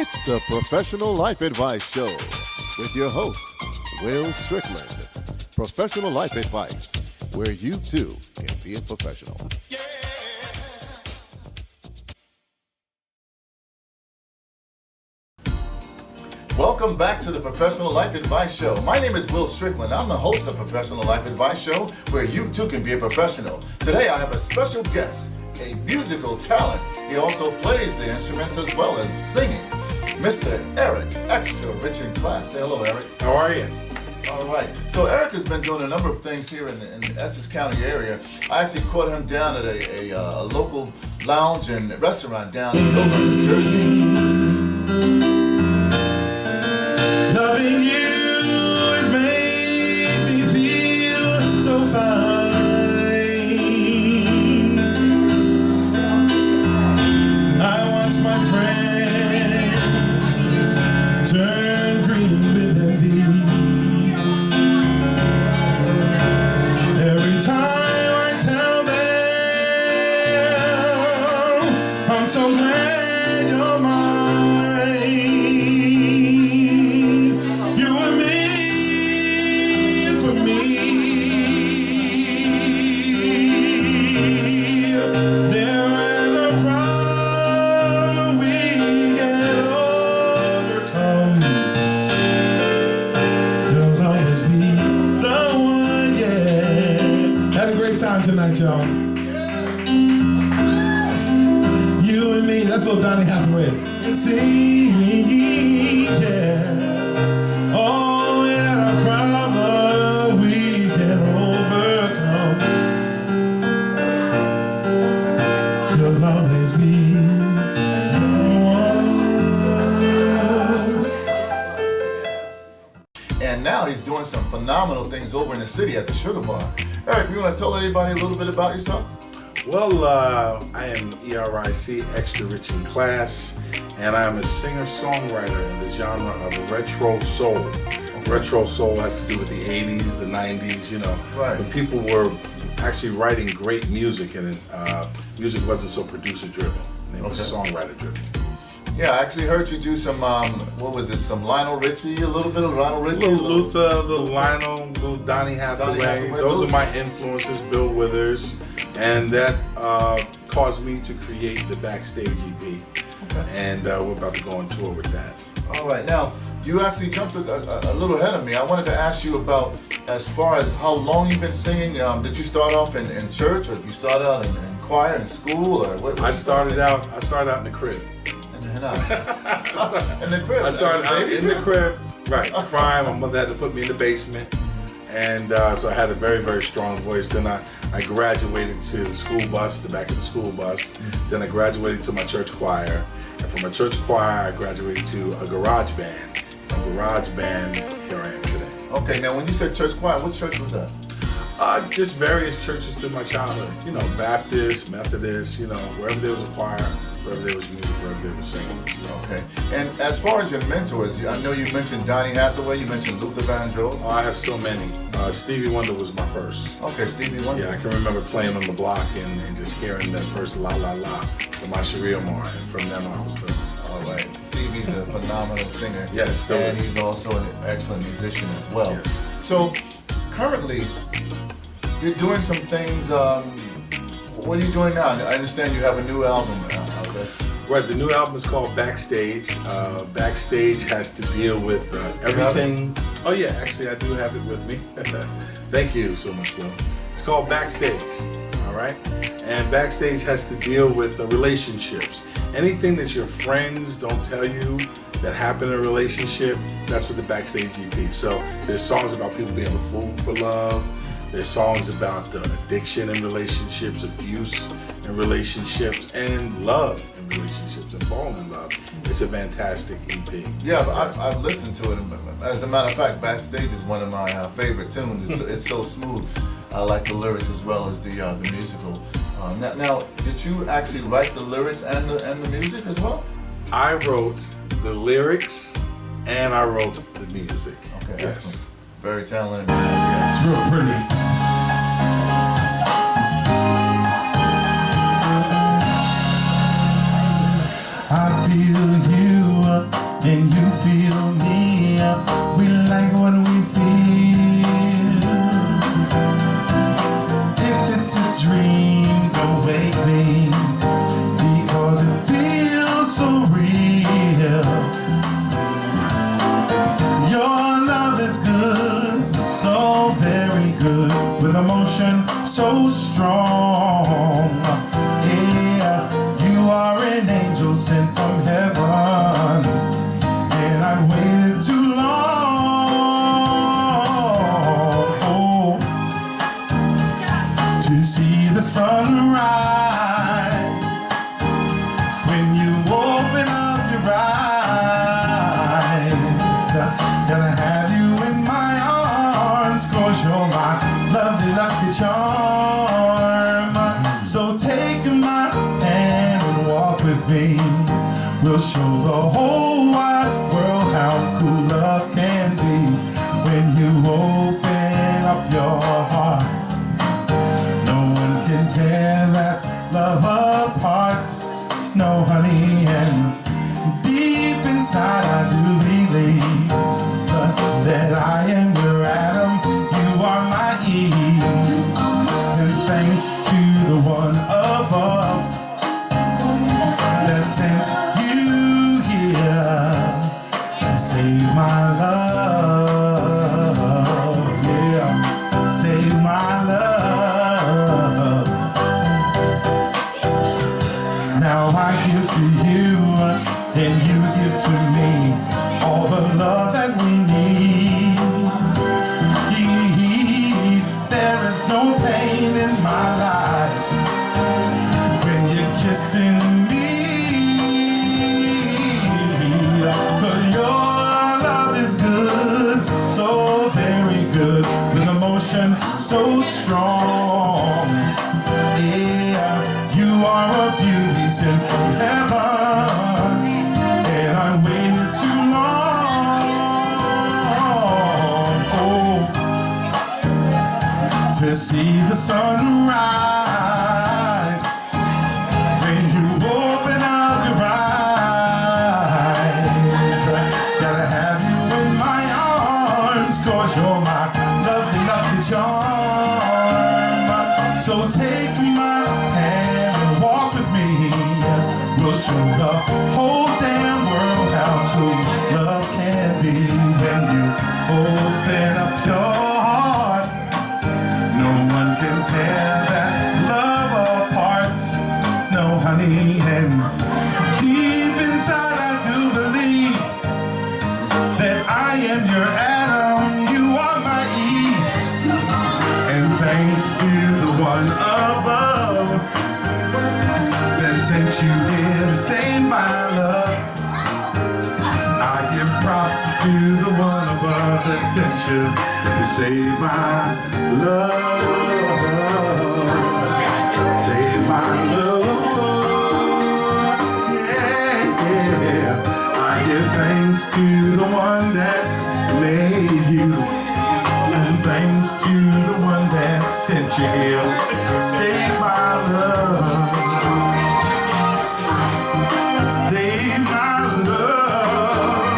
It's the Professional Life Advice Show with your host, Will Strickland. Professional Life Advice, where you too can be a professional. Welcome back to the Professional Life Advice Show. My name is Will Strickland. I'm the host of Professional Life Advice Show, where you too can be a professional. Today I have a special guest, a musical talent. He also plays the instruments as well as singing. Mr. E.R.I.C, extra rich in class. Say hello, E.R.I.C. How are you? All right. So E.R.I.C has been doing a number of things here in the Essex County area. I actually caught him down at a local lounge and restaurant down in Milburn, New Jersey. Loving you has made me feel so fine. I watch my friend turn green with envy. Every time I tell them I'm so glad you're mine. You were made for me. There ain't a problem we can overcome. You'll always be the one, yeah. Had a great time tonight, y'all. You and me, that's little Donny Hathaway. And singing, yeah. Oh, and a problem we can overcome. You'll always be the one. And now he's doing some phenomenal things over in the city at the Sugar Bar. E.R.I.C, you want to tell everybody a little bit about yourself? Well, I am E.R.I.C, extra rich in class, and I am a singer-songwriter in the genre of retro soul. Retro soul has to do with the 80s, the 90s, you know, Right. when people were actually writing great music, and music wasn't so producer-driven. It was songwriter-driven. Yeah, I actually heard you do some, what was it, some Lionel Richie, a little bit of Lionel Richie? Little Luther, little Lionel, little Donny Hathaway. Those are my influences, Bill Withers, and that caused me to create the Backstage EP. Okay. And we're about to go on tour with that. All right, now, you actually jumped a little ahead of me. I wanted to ask you about, as far as how long you've been singing. Did you start off in church, or did you start out in choir in school, or what? I started out in the crib. In the crib. I started out in the crib, right, crying. My mother had to put me in the basement. And so I had a very, very strong voice. Then I graduated to the school bus, the back of the school bus. Then I graduated to my church choir. And from my church choir, I graduated to a garage band. From garage band, here I am today. Okay, now when you said church choir, what church was that? Just various churches through my childhood. You know, Baptist, Methodist, you know, wherever there was a choir, wherever there was music, wherever they were singing. Okay, and as far as your mentors, I know you mentioned Donny Hathaway, you mentioned Luther Vandross. Oh, I have so many. Stevie Wonder was my first. Okay, Stevie Wonder. Yeah, I can remember playing on the block and just hearing that first La La La from my Sharia Mar, and from then on I was good. All right, Stevie's a phenomenal singer. Yes, still and is. he's also an excellent musician as well. Yes. So, currently, you're doing some things. What are you doing now? I understand you have a new album out. Right, the new album is called Backstage. Backstage has to deal with everything. Oh yeah, actually I do have it with me. Thank you so much, Will. It's called Backstage, all right? And Backstage has to deal with relationships. Anything that your friends don't tell you that happened in a relationship, that's what the Backstage EP. So there's songs about people being a fool for love. There's songs about addiction in relationships, abuse in relationships, and love in relationships, and falling in love. It's a fantastic EP. Yeah, I've listened to it. As a matter of fact, Backstage is one of my favorite tunes. It's so smooth. I like the lyrics as well as the musical. Now, did you actually write the lyrics and the music as well? I wrote the lyrics and I wrote the music. Okay, yes. excellent. Very talented. Yes. Real pretty. I feel you emotion so strong. Yeah, you are an angel sent from heaven, and I've waited too long to see the sunrise. When you open up your eyes, gonna have you in my arms, 'cause you're my lovely lucky charm. So take my hand and walk with me. We'll show the whole wide world how cool love can be. When you open up your heart, no one can tear that love apart. No, honey, and deep inside I do believe that I am your Adam, you are my Eve. And thanks to the one above that sent you here to save my love, yeah, save my love. Now I give to you, and you give to me all the love that we need. There is no pain in my life when you're kissing me, 'cause your love is good, so very good, with emotion so strong. Yeah, you are a beauty sent from heaven, and I waited too long, oh, to see the sunrise. When you open up your eyes, gotta have you in my arms, 'cause you're my lovely, lovely charm. So take my hand and walk with me. We'll show the whole damn world how cool love can be. When you open up your heart, no one can tear that love apart. No, honey, and deep inside I do believe that I am your Adam, you are my Eve. And thanks to the one above that sent you here to save my love, I give props to the one above that sent you to save my love, save my love, yeah, yeah. I give thanks to the one that made you, and thanks to the one that sent you here to save my love, save my love,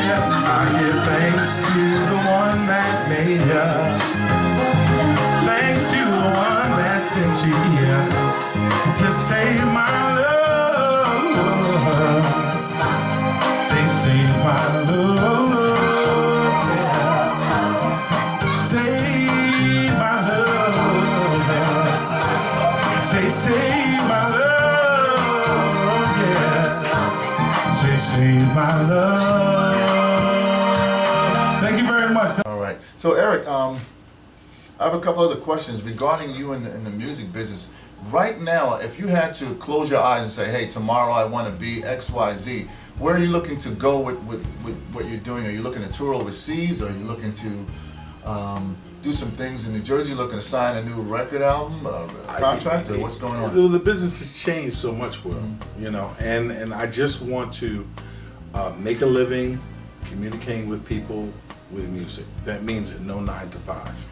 yeah. I give thanks to the one that made you, thanks to the one that sent you here to save my love. Say, save my love, yeah. Save my love. Say, save my love, yeah. Say, save my love. Thank you very much. All right. So Eric, I have a couple other questions regarding you in the music business. Right now, if you had to close your eyes and say, hey, tomorrow I want to be XYZ, where are you looking to go with what you're doing? Are you looking to tour overseas? Are you looking to do some things in New Jersey? Looking to sign a new record album, contract, or what's going on? The business has changed so much, Will, you know, and I just want to make a living communicating with people with music. That means no 9 to 5.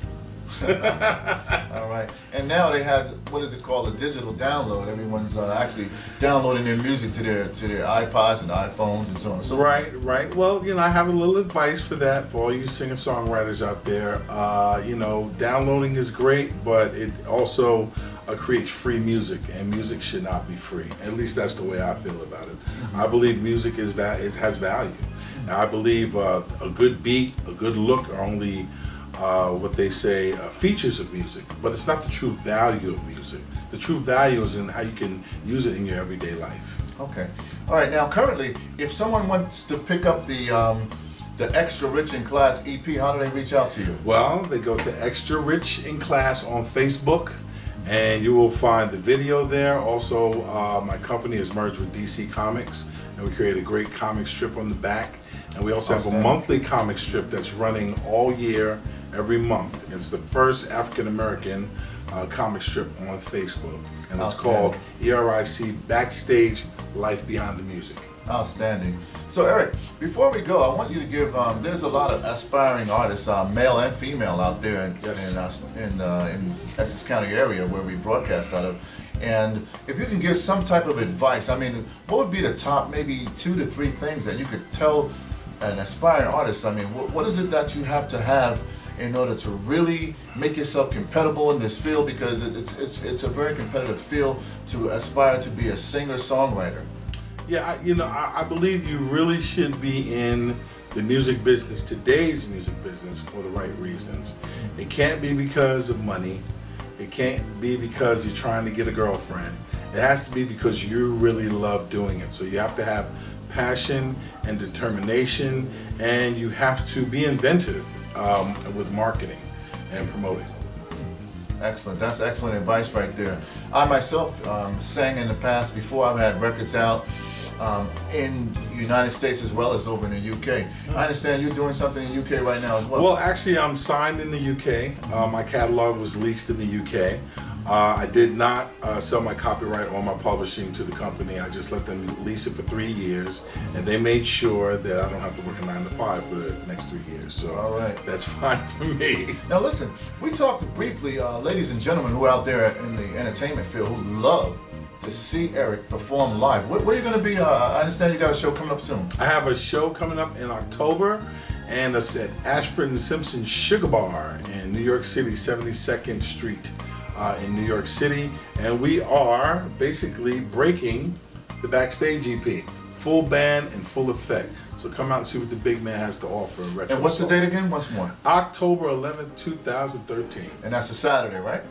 All right. And now they have, what is it called, a digital download. Everyone's actually downloading their music to their iPods and iPhones and so on and so forth. Right. Well, you know, I have a little advice for that for all you singer-songwriters out there. You know, downloading is great, but it also creates free music, and music should not be free. At least that's the way I feel about it. Mm-hmm. I believe music it has value. And I believe a good beat, a good look are only what they say, features of music, but it's not the true value of music. The true value is in how you can use it in your everyday life. Okay. All right. Now, currently, if someone wants to pick up the Extra Rich in Class EP, how do they reach out to you? Well, they go to Extra Rich in Class on Facebook, and you will find the video there. Also, my company is merged with DC Comics, and we create a great comic strip on the back. And we also have a monthly comic strip that's running all year, every month. It's the first African American comic strip on Facebook, and it's called E.R.I.C. Backstage: Life Behind the Music. Outstanding. So, Eric, before we go, I want you to give. There's a lot of aspiring artists, male and female, out there in Essex County area where we broadcast out of. And if you can give some type of advice, I mean, what would be the top maybe 2 to 3 things that you could tell an aspiring artist? I mean, what is it that you have to have in order to really make yourself compatible in this field? Because it's a very competitive field to aspire to be a singer-songwriter. Yeah, I believe you really should be in the music business, today's music business, for the right reasons. It can't be because of money. It can't be because you're trying to get a girlfriend. It has to be because you really love doing it. So you have to have passion and determination, and you have to be inventive with marketing and promoting. Excellent. That's excellent advice right there. I myself sang in the past before. I've had records out in the United States as well as over in the UK. I understand you're doing something in the UK right now as well. Well, actually, I'm signed in the UK. My catalog was leased in the UK. I did not sell my copyright or my publishing to the company. I just let them lease it for 3 years, and they made sure that I don't have to work a 9 to 5 for the next 3 years. So all right, that's fine for me. Now listen, we talked briefly, ladies and gentlemen who are out there in the entertainment field who love to see Eric perform live. Where are you going to be? I understand you got a show coming up soon. I have a show coming up in October, and it's at Ashford and Simpson Sugar Bar in New York City, 72nd Street in New York City. And we are basically breaking the Backstage EP, full band and full effect. So come out and see what the big man has to offer. And what's the date again? Once more. October 11th, 2013. And that's a Saturday, right?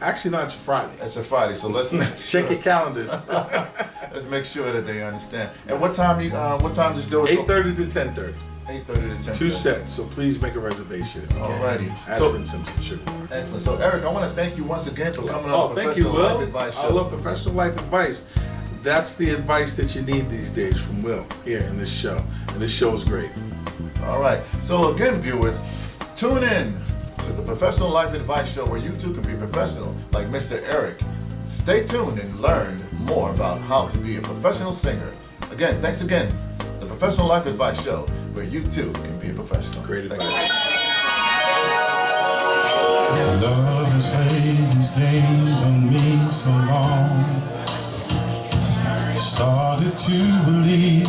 Actually, no, it's a Friday. It's a Friday, so let's make sure. Check your calendars. Let's make sure that they understand. And what time does do it? 8:30 to 10:30. 8:30 to 10:30. 2 sets, so please make a reservation if you can. Alrighty. Ashford and Simpson Sugar Bar. Excellent. So Eric, I want to thank you once again for coming on the thank you, Professional Life Will. Advice Show. I love Professional Life Advice. That's the advice that you need these days from Will here in this show. And this show is great. All right. So again, viewers, tune in to the Professional Life Advice Show where you too can be professional like Mr. Eric. Stay tuned and learn more about how to be a professional singer. Again, thanks again. The Professional Life Advice Show where you too can be a professional. Great advice. Love has played these games on me so long. Started to believe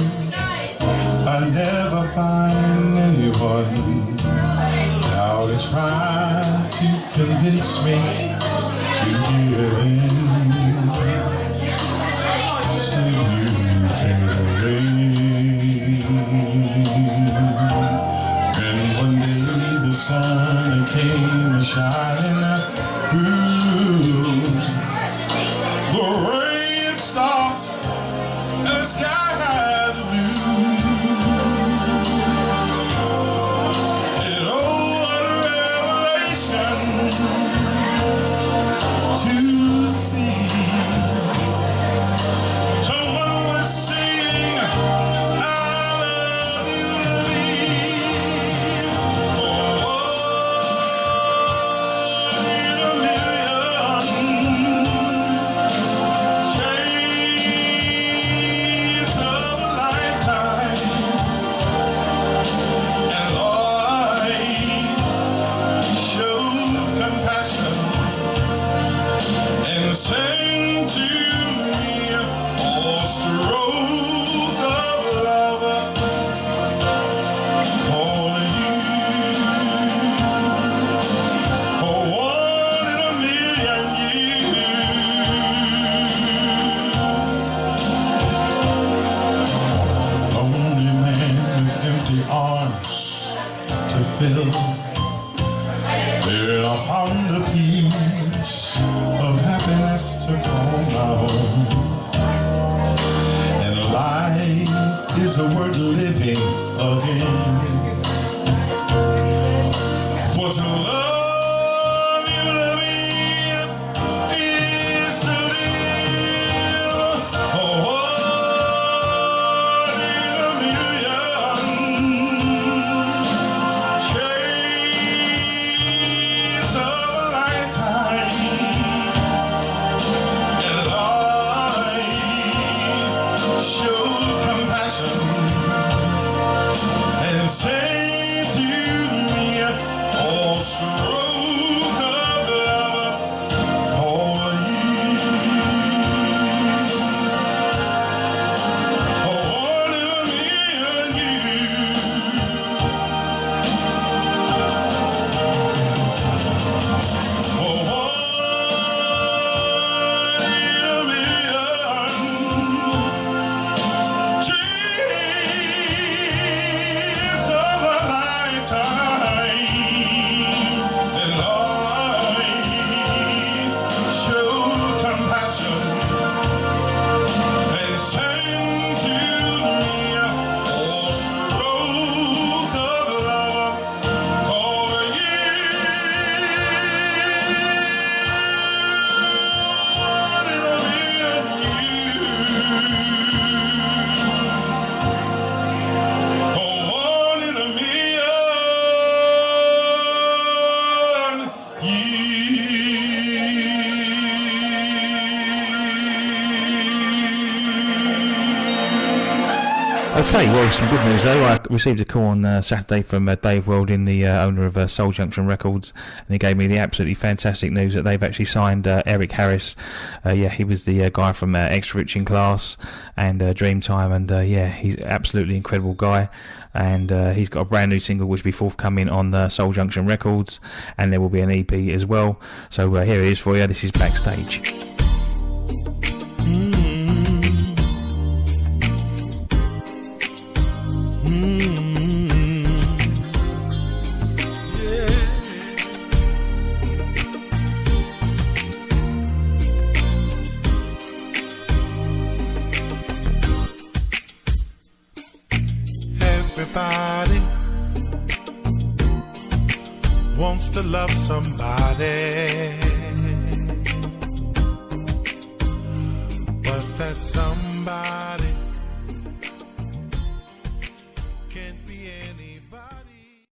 I'd never find anyone. Now they try to convince me to give in. So you came away. And one day the sun came shining through. The rain stopped and the sky had blue. And oh, what a revelation to see. Someone was singing, I love you, Lee. Oh, in a million Okay, well, some good news though. I received a call on Saturday from Dave Weldon, the owner of Soul Junction Records, and he gave me the absolutely fantastic news that they've actually signed E.R.I.C. He was the guy from Extra Rich in Class and Dreamtime, and he's an absolutely incredible guy. And he's got a brand new single which will be forthcoming on Soul Junction Records, and there will be an EP as well. So here it is for you. This is Backstage. Everybody wants to love somebody, but that somebody